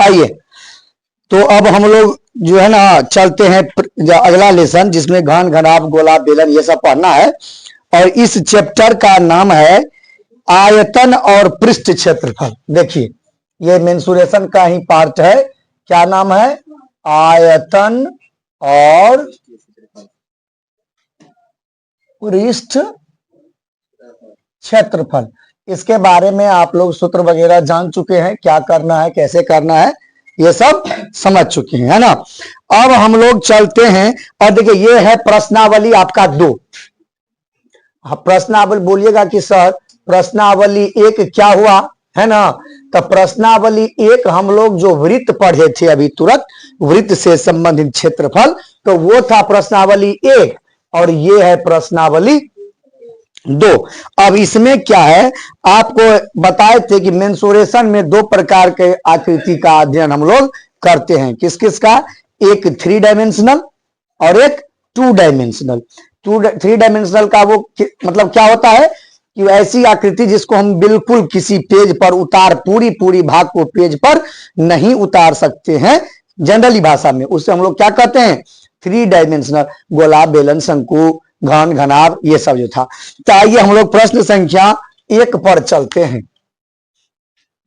आइए, तो अब हम लोग जो है ना चलते हैं अगला लेसन, जिसमें घन, घनाभ, गोला, बेलन ये सब पढ़ना है। और इस चैप्टर का नाम है आयतन और पृष्ठ क्षेत्रफल। देखिए, ये मेंसुरेशन का ही पार्ट है। क्या नाम है? आयतन और पृष्ठ क्षेत्रफल। इसके बारे में आप लोग सूत्र वगैरह जान चुके हैं, क्या करना है, कैसे करना है, ये सब समझ चुके हैं, है ना। अब हम लोग चलते हैं और देखिए, ये है प्रश्नावली आपका 2। प्रश्नावली बोलिएगा कि सर प्रश्नावली 1 क्या हुआ, है ना। तो प्रश्नावली 1 हम लोग जो वृत्त पढ़े थे अभी तुरंत, वृत्त से संबंधित क्षेत्रफल, तो वो था प्रश्नावली 1। और ये है प्रश्नावली 2। अब इसमें क्या है, आपको बताए थे कि मेंसुरेशन में 2 प्रकार के आकृति का अध्ययन हम लोग करते हैं। किस किस का? एक 3 डायमेंशनल और एक 2 डायमेंशनल। 3 डायमेंशनल का वो मतलब क्या होता है कि ऐसी आकृति जिसको हम बिल्कुल किसी पेज पर उतार, पूरी भाग को पेज पर नहीं उतार सकते हैं जनरली भाषा में, उससे हम लोग क्या कहते हैं? 3 डायमेंशनल। गोला, बेलन, शंकु, घन, घनाभ, ये सब जो था। तो आइए हम लोग प्रश्न संख्या 1 पर चलते हैं।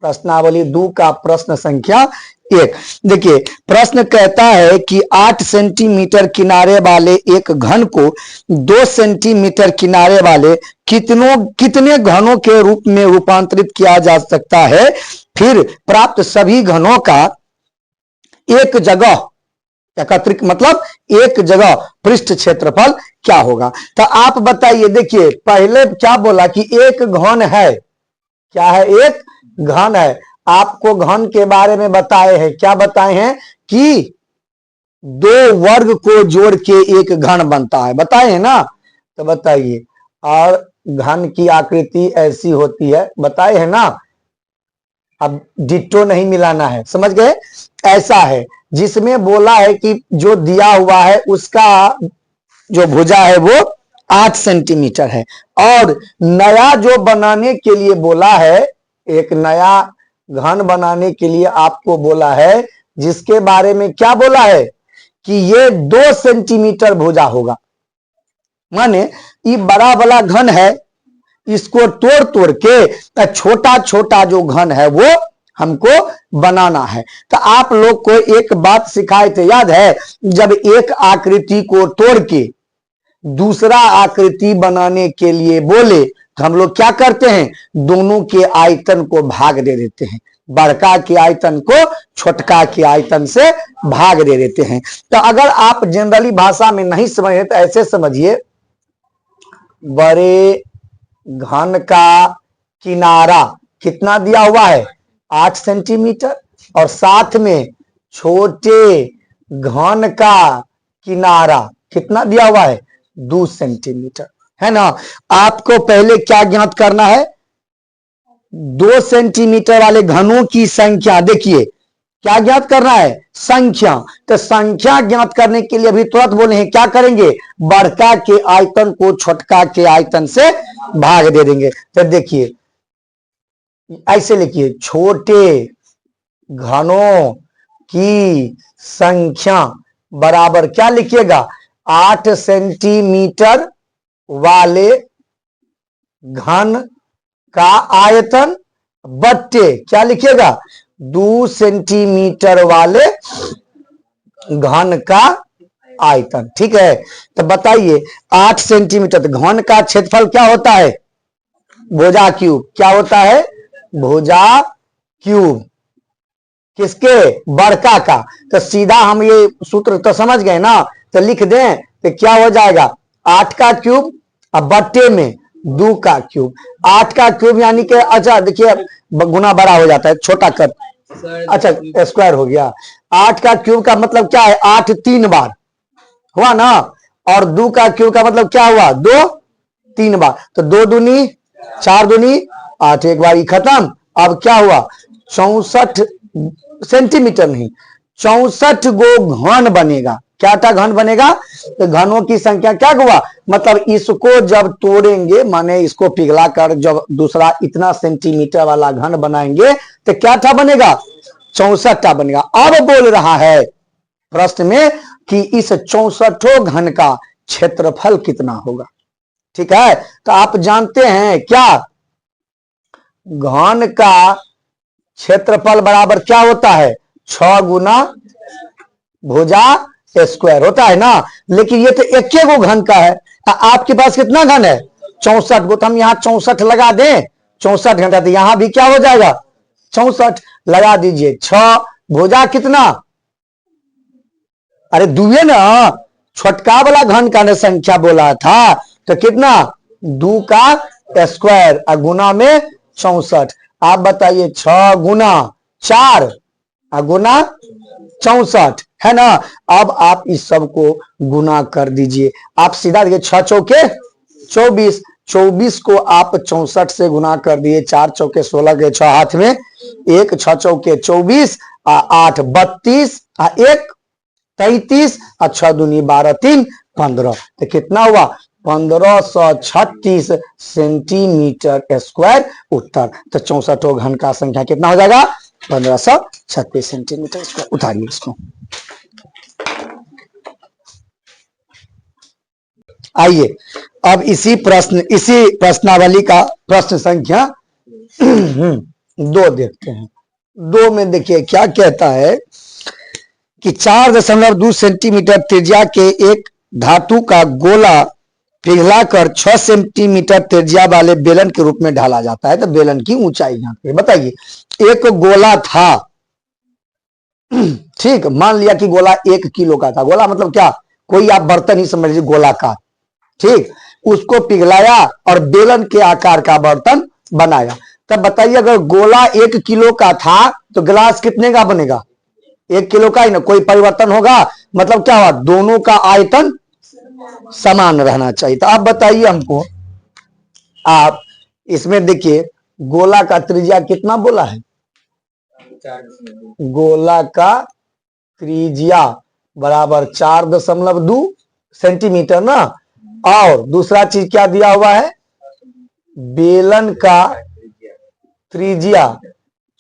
प्रश्नावली 2 का प्रश्न संख्या 1। देखिए, प्रश्न कहता है कि 8 सेंटीमीटर किनारे वाले एक घन को 2 सेंटीमीटर किनारे वाले कितने घनों के रूप में रूपांतरित किया जा सकता है। फिर प्राप्त सभी घनों का एक जगह एकत्रित, मतलब एक जगह पृष्ठ क्षेत्रफल क्या होगा। तो आप बताइए। देखिए, पहले क्या बोला कि एक घन है। क्या है? एक घन है। आपको घन के बारे में बताए हैं। क्या बताए हैं? कि 2 वर्ग को जोड़ के एक घन बनता है, बताए हैं ना। तो बताइए, और घन की आकृति ऐसी होती है, बताए हैं ना। अब डिट्टो नहीं मिलाना है, समझ गए। ऐसा है जिसमें बोला है कि जो दिया हुआ है उसका जो भुजा है वो 8 सेंटीमीटर है। और नया जो बनाने के लिए बोला है, एक नया घन बनाने के लिए आपको बोला है, जिसके बारे में क्या बोला है कि ये 2 सेंटीमीटर भुजा होगा। माने ये बड़ा वाला घन है, इसको तोड़ के छोटा छोटा जो घन है वो हमको बनाना है। तो आप लोग को एक बात सिखाए थे, याद है? जब एक आकृति को तोड़ के दूसरा आकृति बनाने के लिए बोले तो हम लोग क्या करते हैं? दोनों के आयतन को भाग दे देते हैं। बड़का के आयतन को छोटका के आयतन से भाग दे देते हैं। तो अगर आप जनरली भाषा में नहीं समझे तो ऐसे समझिए, बड़े घन का किनारा कितना दिया हुआ है? 8 सेंटीमीटर। और साथ में छोटे घन का किनारा कितना दिया हुआ है? 2 सेंटीमीटर, है ना। आपको पहले क्या ज्ञात करना है? 2 सेंटीमीटर वाले घनों की संख्या। देखिए, क्या ज्ञात करना है? संख्या। तो संख्या ज्ञात करने के लिए अभी तुरंत बोले हैं, क्या करेंगे? बड़का के आयतन को छोटका के आयतन से भाग दे देंगे। तो देखिए, ऐसे लिखिए, छोटे घनों की संख्या बराबर क्या लिखिएगा? 8 सेंटीमीटर वाले घन का आयतन बट्टे क्या लिखिएगा? 2 सेंटीमीटर वाले घन का आयतन। ठीक है। तो बताइए, 8 सेंटीमीटर घन का क्षेत्रफल क्या होता है? भुजा क्यूब। क्या होता है? भुजा क्यूब। किसके? बड़का का। तो सीधा हम ये सूत्र तो समझ गए ना। तो लिख दें तो क्या हो जाएगा? 8 का क्यूब और बट्टे में 2 का क्यूब। 8 का क्यूब यानी कि, अच्छा देखिए, गुना बड़ा हो जाता है, छोटा कर, अच्छा स्क्वायर हो गया। 8 का क्यूब का मतलब क्या है? 8 3 बार हुआ ना। और 2 का क्यूब का मतलब क्या हुआ? 2 3 बार। तो 2 दूनी 4 दूनी 8, एक बार खत्म। अब क्या हुआ? 64 सेंटीमीटर नहीं, 64 गो घन बनेगा। क्या था? घन बनेगा। तो घनों की संख्या क्या हुआ? मतलब इसको जब तोड़ेंगे, माने इसको पिघला कर जब दूसरा इतना सेंटीमीटर वाला घन बनाएंगे तो क्या था? बनेगा 64 बनेगा। अब बोल रहा है प्रश्न में कि इस 64 घन का क्षेत्रफल कितना होगा। ठीक है, तो आप जानते हैं क्या, घन का क्षेत्रफल बराबर क्या होता है, 6 गुना भुजा स्क्वायर होता है ना। लेकिन ये तो एक गो घन का है, आपके पास कितना घन है, 64 गो। तो हम यहाँ 64 लगा दें, 64 घंटा, तो यहां भी क्या हो जाएगा, 64 लगा दीजिए। 6 भुजा कितना, अरे दुए ना, छोटका वाला घन का ने संख्या बोला था, तो कितना 2 का स्क्वायर और गुना में 64। आप बताइए 6 गुना 4 गुना 64 है ना। अब आप इस सब को गुना कर दीजिए, आप सीधा देखिए 6 चौके 24, 24 को आप 64 से गुना कर दिए, 4 चौके 16 के 6 हाथ में 1, 6 चौके 24, 8 32, 1 33, 6 दूनी 12, 3 15, तो कितना हुआ 1536 सेंटीमीटर स्क्वायर उत्तर। तो 64 घन का संख्या कितना हो जाएगा, 1536 सेंटीमीटर स्क्वायर। उतारिए इसको। आइए अब इसी प्रश्नावली का प्रश्न संख्या 2 देखते हैं। 2 में देखिए क्या कहता है कि 4.2 सेंटीमीटर त्रिज्या के एक धातु का गोला पिघलाकर 6 सेंटीमीटर त्रिज्या वाले बेलन के रूप में ढाला जाता है। तो बेलन की ऊंचाई यहाँ पे बताइए। एक गोला था, ठीक, मान लिया कि गोला 1 किलो का था। गोला मतलब क्या, कोई आप बर्तन ही समझ लीजिए गोला का, ठीक, उसको पिघलाया और बेलन के आकार का बर्तन बनाया। तब बताइए अगर गोला 1 किलो का था तो गिलास कितने का बनेगा, 1 किलो का ही ना, कोई परिवर्तन होगा, मतलब क्या हुआ, दोनों का आयतन समान रहना चाहिए। तो आप बताइए हमको, आप इसमें देखिए गोला का त्रिज्या कितना बोला है, गोला का त्रिज्या बराबर 4.2 सेंटीमीटर ना, और दूसरा चीज क्या दिया हुआ है, बेलन का त्रिज्या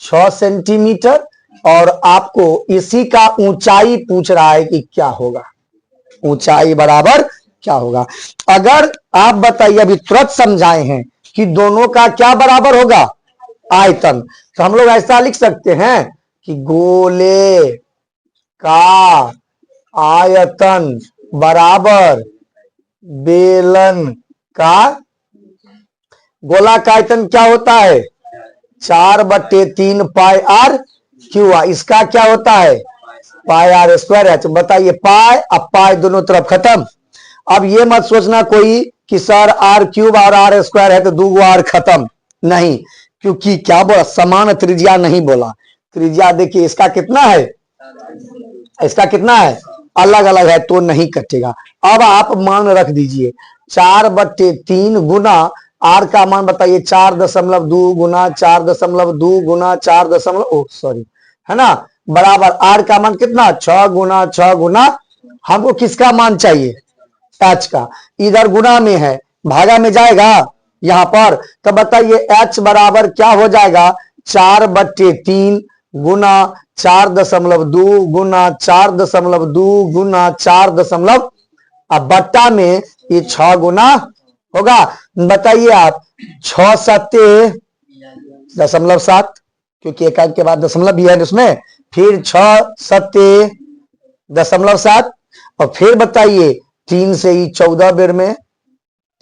6 सेंटीमीटर, और आपको इसी का ऊंचाई पूछ रहा है कि क्या होगा, ऊंचाई बराबर क्या होगा। अगर आप बताइए, अभी तुरंत समझाए हैं कि दोनों का क्या बराबर होगा, आयतन, तो हम लोग ऐसा लिख सकते हैं कि गोले का आयतन बराबर बेलन का, गोला का आयतन क्या होता है 4/3 पाई आर क्यू, इसका क्या होता है पाई आर स्क्वायर है। तो बताइए पाई, अब पाई दोनों तरफ खत्म। अब ये मत सोचना कोई कि सर आर क्यूब और आर स्क्वायर है तो 2 आर खत्म, नहीं, क्योंकि क्या बोला, समान त्रिज्या नहीं बोला। त्रिज्या देखिए इसका कितना है, इसका कितना है, अलग अलग है तो नहीं कटेगा। अब आप मान रख दीजिए 4/3 गुना आर का मान बताइए 4.2 गुना 4.2 गुना 4, सॉरी है ना, बराबर आर का मान कितना 6 गुना 6 गुना, हमको किसका मान चाहिए, एच का। इधर गुना में है, भागा में जाएगा यहां पर, तो बताइए एच बराबर क्या हो जाएगा 4/3 गुना 4.2 गुना 4.2 गुना 4, अब बट्टा में ये 6 गुना होगा। बताइए आप 6 7 0.7, क्योंकि एक के बाद दशमलव भी है उसमें, फिर 6 7 0.7, और फिर बताइए 3 से ही 14 बेर में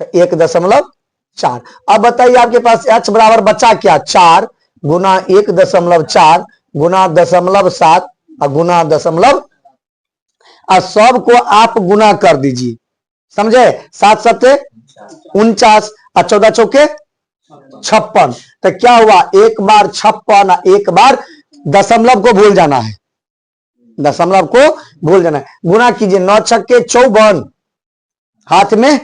तो 1.4। अब बताइए आपके पास h बराबर बचा क्या, 4 गुना 1.4 गुना 0.7 और गुना 0, और सबको आप गुना कर दीजिए, समझे, 7 7 49 और 14 चौके 56। तो क्या हुआ, एक बार 56, एक बार दशमलव को भूल जाना है, दशमलव को भूल जाना है, गुना कीजिए 9 छक्के 54, हाथ में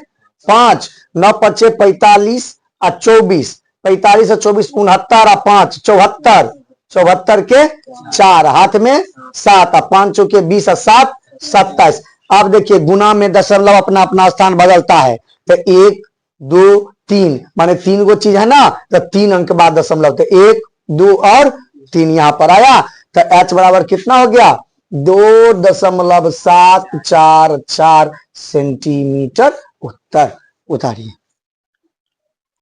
5, 9 पचे 45 और 24, 45 और 24 69 और 5 74, 74 के 4, हाथ में 7 और 5 चौके 20 और 7 27। अब देखिए गुना में दशमलव अपना अपना स्थान बदलता है, तो 1 2 3 माने 3 गो चीज है ना, तो 3 अंक बाद दशमलव, तो 1 2 और 3 यहां पर आया। तो तो h बराबर कितना हो गया 2.744 सेंटीमीटर उत्तर उतारिए।